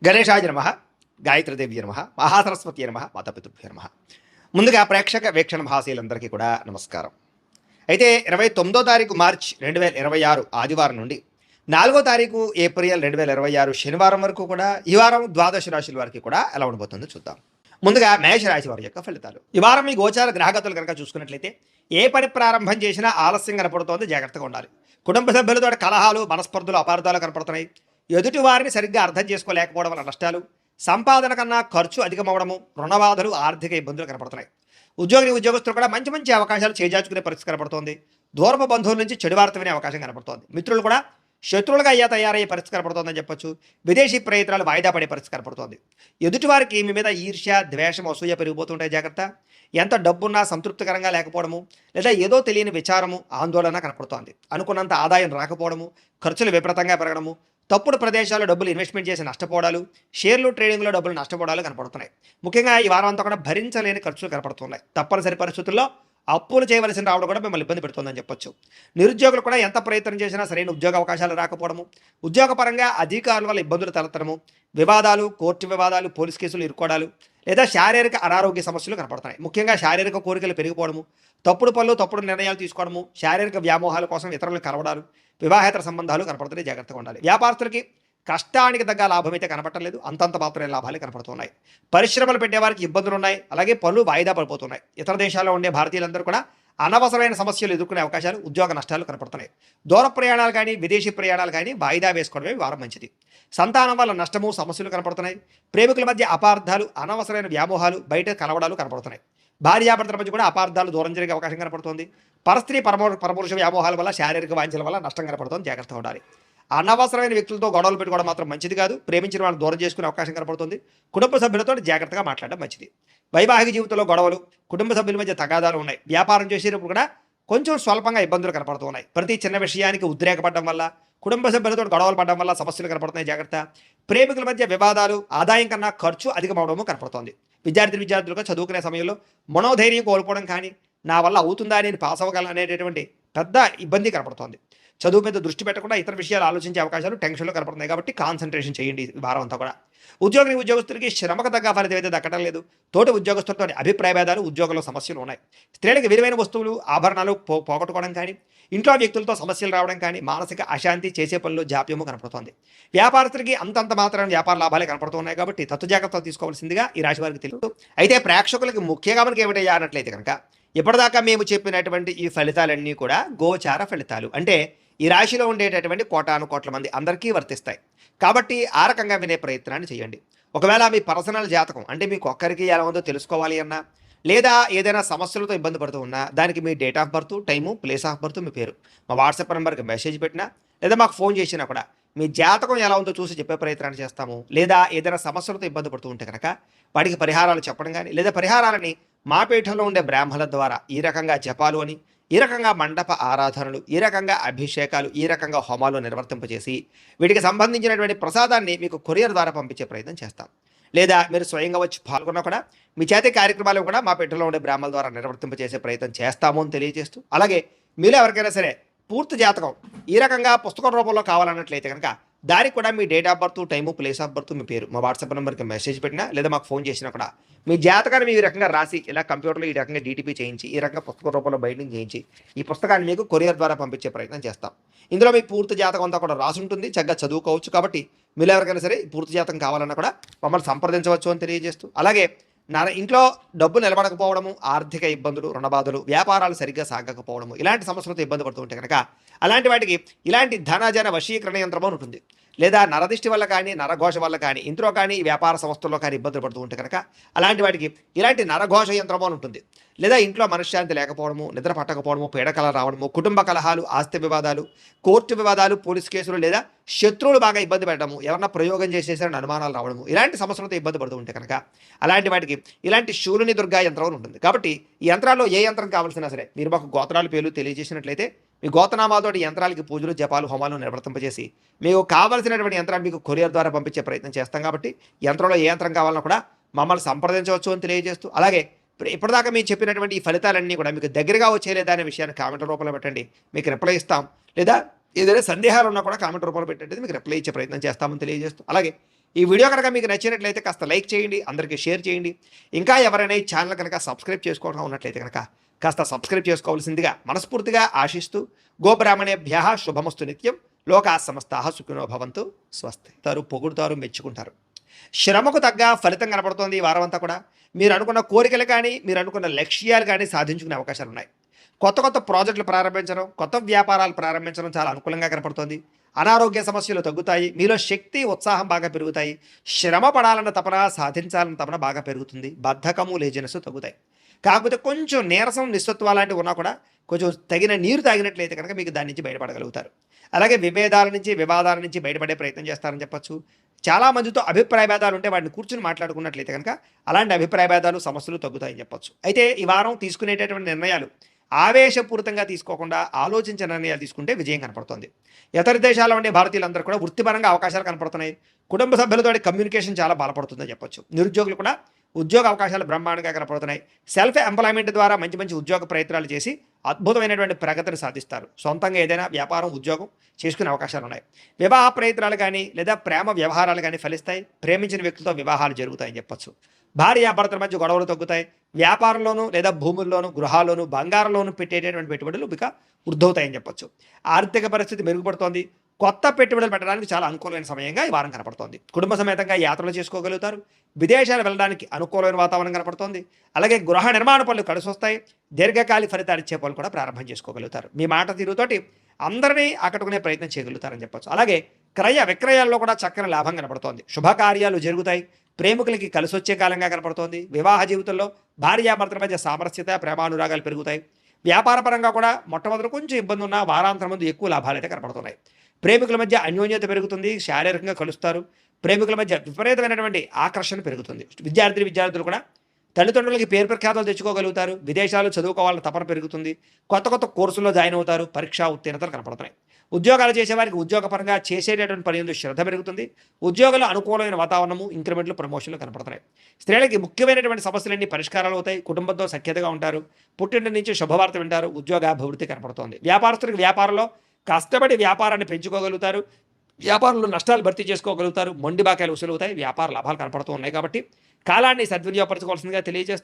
గణేశాయ నమ, గాయత్రీదేవి నమ, మహాసరస్వతి నమ, మాతాపితృభ్యో నమ. ముందుగా ప్రేక్షక వీక్షణ మహాశీలందరికీ కూడా నమస్కారం. అయితే 29వ తారీఖు మార్చి 2026 ఆదివారం నుండి 4వ తారీఖు ఏప్రిల్ 2026 శనివారం వరకు కూడా ఈ వారం ద్వాదశ రాశుల వారికి కూడా ఎలా ఉండబోతుందో చూద్దాం. ముందుగా మేషరాశి వారి యొక్క ఫలితాలు. ఈ వారం మీ గోచార గ్రహగతులు కనుక చూసుకున్నట్లయితే ఏ పని ప్రారంభం చేసినా ఆలస్యం కనపడుతోంది, జాగ్రత్తగా ఉండాలి. కుటుంబ సభ్యులతో కలహాలు, మనస్పర్ధలు, అపార్థాలు కనపడుతున్నాయి. ఎదుటి వారిని సరిగ్గా అర్థం చేసుకోలేకపోవడం వల్ల నష్టాలు, సంపాదన కన్నా ఖర్చు అధికమవడము, రుణబాధలు, ఆర్థిక ఇబ్బందులు కనపడుతున్నాయి. ఉద్యోగస్తులు కూడా మంచి మంచి అవకాశాలు చేజార్చుకునే పరిస్థితి కనపడుతోంది. దూరపు బంధువుల నుంచి చెడు వార్త వినే అవకాశం కనపడుతోంది. మిత్రులు కూడా శత్రువులుగా తయారయ్యే పరిస్థితి కనపడుతోందని చెప్పొచ్చు. విదేశీ ప్రయత్నాలు వాయిదా పడే పరిస్థితి కనపడుతోంది. ఎదుటివారికి మీ మీద ఈర్ష్య, ద్వేషం, అసూయ పెరిగిపోతుంటాయి, జాగ్రత్త. ఎంత డబ్బున్నా సంతృప్తికరంగా లేకపోవడము, లేదా ఏదో తెలియని విచారము, ఆందోళన కనపడుతోంది. అనుకున్నంత ఆదాయం రాకపోవడము, ఖర్చులు విపరీతంగా పెరగడము, తప్పుడు ప్రదేశాల్లో డబ్బులు ఇన్వెస్ట్మెంట్ చేసి నష్టపోవడాలు, షేర్లు ట్రేడింగ్లో డబ్బులు నష్టపోవడాలు కనపడుతున్నాయి. ముఖ్యంగా ఈ వారం అంతా కూడా భరించలేని ఖర్చులు కనపడుతున్నాయి. తప్పనిసరి పరిస్థితుల్లో అప్పులు చేయవలసిన రావడం కూడా మిమ్మల్ని ఇబ్బంది పెడుతుందని చెప్పొచ్చు. నిరుద్యోగులు కూడా ఎంత ప్రయత్నం చేసినా సరైన ఉద్యోగ అవకాశాలు రాకపోవడము, ఉద్యోగపరంగా అధికారుల వల్ల ఇబ్బందులు తలెత్తడము, వివాదాలు, కోర్టు వివాదాలు, పోలీస్ కేసులు ఇరుక్కోవడాలు, లేదా శారీరక అనారోగ్య సమస్యలు కనపడుతున్నాయి. ముఖ్యంగా శారీరక కోరికలు పెరిగిపోవడము, తప్పుడు పనులు, తప్పుడు నిర్ణయాలు తీసుకోవడము, శారీరక వ్యామోహాల కోసం ఇతరులను కలవడాలు, వివాహేతర సంబంధాలు కనపడుతున్నాయి, జాగ్రత్తగా ఉండాలి. వ్యాపారస్తులకి కష్టానికి తగ్గ లాభం అయితే కనపడలేదు, అంతంత మాత్రమే లాభాలు కనపడుతున్నాయి. పరిశ్రమలు పెట్టేవారికి ఇబ్బందులు ఉన్నాయి, అలాగే పనులు వాయిదా పడిపోతున్నాయి. ఇతర దేశాల్లో ఉండే భారతీయులందరూ కూడా అనవసరమైన సమస్యలు ఎదుర్కొనే అవకాశాలు, ఉద్యోగ నష్టాలు కనపడుతున్నాయి. దూర ప్రయాణాలు కానీ, విదేశీ ప్రయాణాలు కానీ వాయిదా వేసుకోవడమే వారం మంచిది. సంతానం వల్ల నష్టము, సమస్యలు కనపడుతున్నాయి. ప్రేమికుల మధ్య అపార్థాలు, అనవసరమైన వ్యామోహాలు, బయట కలవడాలు కనపడుతున్నాయి. భార్యాభర్తల మధ్య కూడా అపార్థాలు, దూరం జరిగే అవకాశం కనపడుతుంది. పరస్త్రీ పరపురుష వ్యామోహాల వల్ల, శారీరక వాంఛల వల్ల నష్టం కనపడుతుంది, జాగ్రత్తగా ఉండాలి. అనవసరమైన వ్యక్తులతో గొడవలు పెట్టుకోవడం మాత్రం మంచిది కాదు. ప్రేమించిన వాళ్ళని దూరం చేసుకునే అవకాశం కనపడుతుంది. కుటుంబ సభ్యులతో జాగ్రత్తగా మాట్లాడడం మంచిది. వైవాహిక జీవితంలో గొడవలు, కుటుంబ సభ్యుల మధ్య తగాదాలు ఉన్నాయి. వ్యాపారం చేసేటప్పుడు కూడా కొంచెం స్వల్పంగా ఇబ్బందులు కనపడుతున్నాయి. ప్రతి చిన్న విషయానికి ఉద్రేకపడడం వల్ల, కుటుంబ సభ్యులతో గొడవలు పడడం వల్ల సమస్యలు కనపడుతున్నాయి, జాగ్రత్త. ప్రేమికుల మధ్య వివాదాలు, ఆదాయం కన్నా ఖర్చు అధికమవడము కనపడుతోంది. విద్యార్థులుగా చదువుకునే సమయంలో మనోధైర్యం కోల్పోవడం కానీ, నా వల్ల అవుతుందా, నేను పాస్ అవ్వగలను అనేటటువంటి పెద్ద ఇబ్బంది కనపడుతోంది. చదువు మీద దృష్టి పెట్టకుండా ఇతర విషయాలు ఆలోచించే అవకాశాలు, టెన్షన్లు కనపడుతున్నాయి. కాబట్టి కాన్సన్ట్రేషన్ చేయండి ఈ వారం అంతా కూడా. ఉద్యోగస్తులకి శ్రమకు తగ్గ ఫలితం అయితే దక్కడం లేదు. తోటి ఉద్యోగస్తులతో అభిప్రాయ భేదాలు, ఉద్యోగంలో సమస్యలు ఉన్నాయి. స్త్రీలకు విలువైన వస్తువులు, ఆభరణాలు పోగొట్టుకోవడం కానీ, ఇంట్లో వ్యక్తులతో సమస్యలు రావడం కానీ, మానసిక అశాంతి, చేసే పనులు జాప్యము కనపడుతోంది. వ్యాపారస్తులకి అంతంత మాత్రం వ్యాపార లాభాలే కనపడుతున్నాయి. కాబట్టి తత్తు జాగ్రత్తలు తీసుకోవాల్సిందిగా ఈ రాశి వారికి తెలుసు. అయితే ప్రేక్షకులకి ముఖ్యంగా మనకి ఏమిటయ్యా అన్నట్లయితే కనుక, ఇప్పటిదాకా మేము చెప్పినటువంటి ఈ ఫలితాలన్నీ కూడా గోచార ఫలితాలు. అంటే ఈ రాశిలో ఉండేటటువంటి కోటాను కోట్ల మంది అందరికీ వర్తిస్తాయి. కాబట్టి ఆ రకంగా వినే ప్రయత్నాన్ని చేయండి. ఒకవేళ మీ పర్సనల్ జాతకం అంటే మీకు ఒక్కరికి ఎలా ఉందో తెలుసుకోవాలి అన్నా, లేదా ఏదైనా సమస్యలతో ఇబ్బంది పడుతూ ఉన్నా, దానికి మీ date of birth, time, place of birth, మీ పేరు మా వాట్సాప్ నెంబర్కి మెసేజ్ పెట్టినా, లేదా మాకు ఫోన్ చేసినా కూడా మీ జాతకం ఎలా ఉందో చూసి చెప్పే ప్రయత్నాన్ని చేస్తాము. లేదా ఏదైనా సమస్యలతో ఇబ్బంది పడుతూ ఉంటే కనుక వాటికి పరిహారాలు చెప్పడం కానీ, లేదా పరిహారాలని మా పీఠంలో ఉండే బ్రాహ్మణుల ద్వారా ఈ రకంగా జపాలు అని, ఈ రకంగా మండప ఆరాధనలు, ఈ రకంగా అభిషేకాలు, ఈ రకంగా హోమాలు నిర్వర్తింపజేసి వీటికి సంబంధించినటువంటి ప్రసాదాన్ని మీకు కొరియర్ ద్వారా పంపించే ప్రయత్నం చేస్తాం. లేదా మీరు స్వయంగా వచ్చి పాల్గొన్నా కూడా మీ చేతి కార్యక్రమాలు కూడా మా పెట్టెలో ఉండే బ్రాహ్మణుల ద్వారా నిర్వర్తింపజేసే ప్రయత్నం చేస్తాము అని తెలియజేస్తూ, అలాగే మీలో ఎవరికైనా సరే పూర్తి జాతకం ఈ రకంగా పుస్తకం రూపంలో కావాలన్నట్లయితే కనుక దానికి కూడా మీ date of birth, time, place of birth, మీ పేరు మా వాట్సాప్ నెంబర్కి మెసేజ్ పెట్టినా, లేదా మాకు ఫోన్ చేసినా కూడా మీ జాతకాన్ని మీ రకంగా రాసి ఇలా కంప్యూటర్లో ఈ రకంగా డీటీపీ చేయించి, ఈ రకంగా పుస్తక రూపంలో బైండింగ్ చేయించి ఈ పుస్తకాన్ని మీకు కొరియర్ ద్వారా పంపించే ప్రయత్నం చేస్తాం. ఇందులో మీ పూర్తి జాతకం అంతా కూడా రాసి ఉంటుంది, చక్కగా చదువుకోవచ్చు. కాబట్టి మీరు ఎవరికైనా సరే పూర్తి జాతకం కావాలన్నా కూడా మమ్మల్ని సంప్రదించవచ్చు అని తెలియజేస్తూ, అలాగే ఇంట్లో డబ్బు నిలబడకపోవడము, ఆర్థిక ఇబ్బందులు, రుణబాధలు, వ్యాపారాలు సరిగ్గా సాగకపోవడము, ఇలాంటి సమస్యలతో ఇబ్బంది పడుతూ ఉంటే కనుక అలాంటి వాటికి ఇలాంటి ధనజన వశీకరణ యంత్రం అని ఉంటుంది. లేదా నరదిష్టి వల్ల కానీ, నరఘోష వల్ల కానీ, ఇంట్లో కానీ, వ్యాపార సంస్థల్లో కానీ ఇబ్బందులు పడుతూ ఉంటే కనుక అలాంటి వాటికి ఇలాంటి నరఘోష యంత్రం అని ఉంటుంది. లేదా ఇంట్లో మనశ్శాంతి లేకపోవడము, నిద్ర పట్టకపోవడము, పీడకల రావడము, కుటుంబ కలహాలు, ఆస్తి వివాదాలు, కోర్టు వివాదాలు, పోలీస్ కేసులు, లేదా శత్రువులు బాగా ఇబ్బంది పెట్టడము, ఎవరన్నా ప్రయోగం చేసేసారని అనుమానాలు రావడము, ఇలాంటి సమస్యలతో ఇబ్బంది పడుతూ ఉంటే కనుక అలాంటి వాటికి ఇలాంటి శూలిని దుర్గా యంత్రం అని ఉంటుంది. కాబట్టి ఈ యంత్రాల్లో ఏ యంత్రం కావాల్సినా సరే మీరు మాకు గోత్రాలు పేర్లు తెలియజేసినట్లయితే మీ గోతనామాతోటి యంత్రాలకి పూజలు, జపాలు, హోమాలు నిర్వర్తింపజేసి మీకు కావాల్సినటువంటి యంత్రాన్ని మీకు కొరియర్ ద్వారా పంపించే ప్రయత్నం చేస్తాం. కాబట్టి యంత్రంలో ఏ యంత్రం కావాలన్నా కూడా మమ్మల్ని సంప్రదించవచ్చు అని తెలియజేస్తూ, అలాగే ఇప్పటిదాకా మేము చెప్పినటువంటి ఈ ఫలితాలన్నీ కూడా మీకు దగ్గరగా వచ్చేలేదా అనే విషయాన్ని కామెంట్ రూపంలో పెట్టండి, మీకు రిప్లై ఇస్తాం. లేదా ఏదైనా సందేహాలు ఉన్నా కూడా కామెంట్ రూపంలో పెట్టండి, మీకు రిప్లై ఇచ్చే ప్రయత్నం చేస్తామని తెలియజేస్తూ, అలాగే ఈ వీడియో కనుక మీకు నచ్చినట్లయితే కాస్త లైక్ చేయండి, అందరికీ షేర్ చేయండి. ఇంకా ఎవరైనా ఈ ఛానల్ కనుక సబ్స్క్రైబ్ చేసుకోవడం ఉన్నట్లయితే కనుక కాస్త సబ్స్క్రైబ్ చేసుకోవాల్సిందిగా మనస్ఫూర్తిగా ఆశిస్తూ గోబ్రాహ్మణేభ్యः శుభమస్తు నిత్యం. లోకా సమస్తాః సుఖినో భవంతు. స్వస్తి. పొగుడుతారు, మెచ్చుకుంటారు. శ్రమకు తగ్గ ఫలితం కనపడుతోంది ఈ వారం అంతా కూడా. మీరు అనుకున్న కోరికలు కానీ, మీరు అనుకున్న లక్ష్యాలు కానీ సాధించుకునే అవకాశాలు ఉన్నాయి. కొత్త కొత్త ప్రాజెక్టులు ప్రారంభించడం, కొత్త వ్యాపారాలు ప్రారంభించడం చాలా అనుకూలంగా కనపడుతోంది. అనారోగ్య సమస్యలు తగ్గుతాయి, మీలో శక్తి ఉత్సాహం బాగా పెరుగుతాయి. శ్రమ పడాలన్న తపన, సాధించాలన్న తపన బాగా పెరుగుతుంది. బద్ధకము, లేజినెస్ తగ్గుతాయి. కాకపోతే కొంచెం నీరసం, నిస్సత్వ లాంటివి ఉన్నా కూడా కొంచెం తగిన నీరు తాగినట్లయితే కనుక మీకు దాని నుంచి బయటపడగలుగుతారు. అలాగే విభేదాల నుంచి, వివాదాల నుంచి బయటపడే ప్రయత్నం చేస్తారని చెప్పొచ్చు. చాలా మందితో అభిప్రాయ భేదాలు ఉంటే వాటిని కూర్చుని మాట్లాడుకున్నట్లయితే కనుక అలాంటి అభిప్రాయ భేదాలు, సమస్యలు తగ్గుతాయని చెప్పొచ్చు. అయితే ఈ వారం తీసుకునేటటువంటి నిర్ణయాలు ఆవేశపూరితంగా తీసుకోకుండా ఆలోచించిన నిర్ణయాలు తీసుకుంటే విజయం కనపడుతుంది. ఇతర దేశాల్లో ఉండే భారతీయులందరూ కూడా వృత్తిపరంగా అవకాశాలు కనపడుతున్నాయి. కుటుంబ సభ్యులతో కమ్యూనికేషన్ చాలా బలపడుతుందని చెప్పొచ్చు. నిరుద్యోగులు కూడా ఉద్యోగ అవకాశాలు బ్రహ్మాండంగా కనపడుతున్నాయి. సెల్ఫ్ ఎంప్లాయ్మెంట్ ద్వారా మంచి మంచి ఉద్యోగ ప్రయత్నాలు చేసి అద్భుతమైనటువంటి ప్రగతిని సాధిస్తారు. సొంతంగా ఏదైనా వ్యాపారం, ఉద్యోగం చేసుకునే అవకాశాలు ఉన్నాయి. వివాహ ప్రయత్నాలు కానీ లేదా ప్రేమ వ్యవహారాలు కానీ ఫలిస్తాయి. ప్రేమించిన వ్యక్తులతో వివాహాలు జరుగుతాయని చెప్పొచ్చు. భార్యాభర్తల మధ్య గొడవలు తగ్గుతాయి. వ్యాపారంలోనూ లేదా భూముల్లోనూ, గృహాల్లోనూ, బంగారంలోనూ పెట్టేటటువంటి పెట్టుబడులు ఇక వృద్ధవుతాయని చెప్పొచ్చు. ఆర్థిక పరిస్థితి మెరుగుపడుతోంది. కొత్త పెట్టుబడులు పెట్టడానికి చాలా అనుకూలమైన సమయంగా ఈ వారం కనపడుతోంది. కుటుంబ సమేతంగా యాత్రలు చేసుకోగలుగుతారు. విదేశాలు వెళ్ళడానికి అనుకూలమైన వాతావరణం కనపడుతోంది. అలాగే గృహ నిర్మాణ పనులు కలిసొస్తాయి. దీర్ఘకాలిక ఫలితాలు ఇచ్చే పనులు కూడా ప్రారంభం చేసుకోగలుగుతారు. మీ మాట తీరుతోటి అందరినీ ఆకట్టుకునే ప్రయత్నం చేయగలుగుతారని చెప్పొచ్చు. అలాగే క్రయ విక్రయాల్లో కూడా చక్కని లాభం కనపడుతోంది. శుభకార్యాలు జరుగుతాయి. ప్రేమికులకి కలిసొచ్చే కాలంగా కనపడుతోంది. వివాహ జీవితంలో భార్యాభర్తల మధ్య సామరస్యత, ప్రేమానురాగాలు పెరుగుతాయి. వ్యాపారపరంగా కూడా మొట్టమొదటి కొంచెం ఇబ్బంది ఉన్న వారాంతరం ముందు ఎక్కువ లాభాలు అయితే కనపడుతున్నాయి. ప్రేమికుల మధ్య అన్యోన్యత పెరుగుతుంది. శారీరకంగా కలుస్తారు. ప్రేమికుల మధ్య విపరీతమైనటువంటి ఆకర్షణ పెరుగుతుంది. విద్యార్థులు కూడా తల్లిదండ్రులకి పేరు ప్రఖ్యాతలు తెచ్చుకోగలుగుతారు. విదేశాలు చదువుకోవాలని తపన పెరుగుతుంది. కొత్త కొత్త కోర్సుల్లో జాయిన్ అవుతారు. పరీక్షా ఉత్తీర్ణతలు కనపడుతున్నాయి. ఉద్యోగాలు చేసేవారికి ఉద్యోగపరంగా చేసేటటువంటి పని ఎందు శ్రద్ధ పెరుగుతుంది. ఉద్యోగాలు అనుకూలమైన వాతావరణము, ఇంక్రిమెంట్లు, ప్రమోషన్లు కనపడుతున్నాయి. స్త్రీలకి ముఖ్యమైనటువంటి సమస్యలన్నీ పరిష్కారాలు అవుతాయి. కుటుంబంతో సఖ్యతగా ఉంటారు. పుట్టింటి నుంచి శుభవార్త వింటారు. ఉద్యోగాభివృద్ధి కనపడుతోంది. వ్యాపారస్తులకు వ్యాపారంలో కష్టపడి వ్యాపారాన్ని పెంచుకోగలుగుతారు. వ్యాపారంలో నష్టాలు భర్తీ చేసుకోగలుగుతారు. మొండి బాకాయలు వసూలవుతాయి. వ్యాపార లాభాలు కనపడుతూ ఉన్నాయి. కాబట్టి కాలాన్ని సద్వినియోగపరచుకోవాల్సిందిగా తెలియజేస్తూ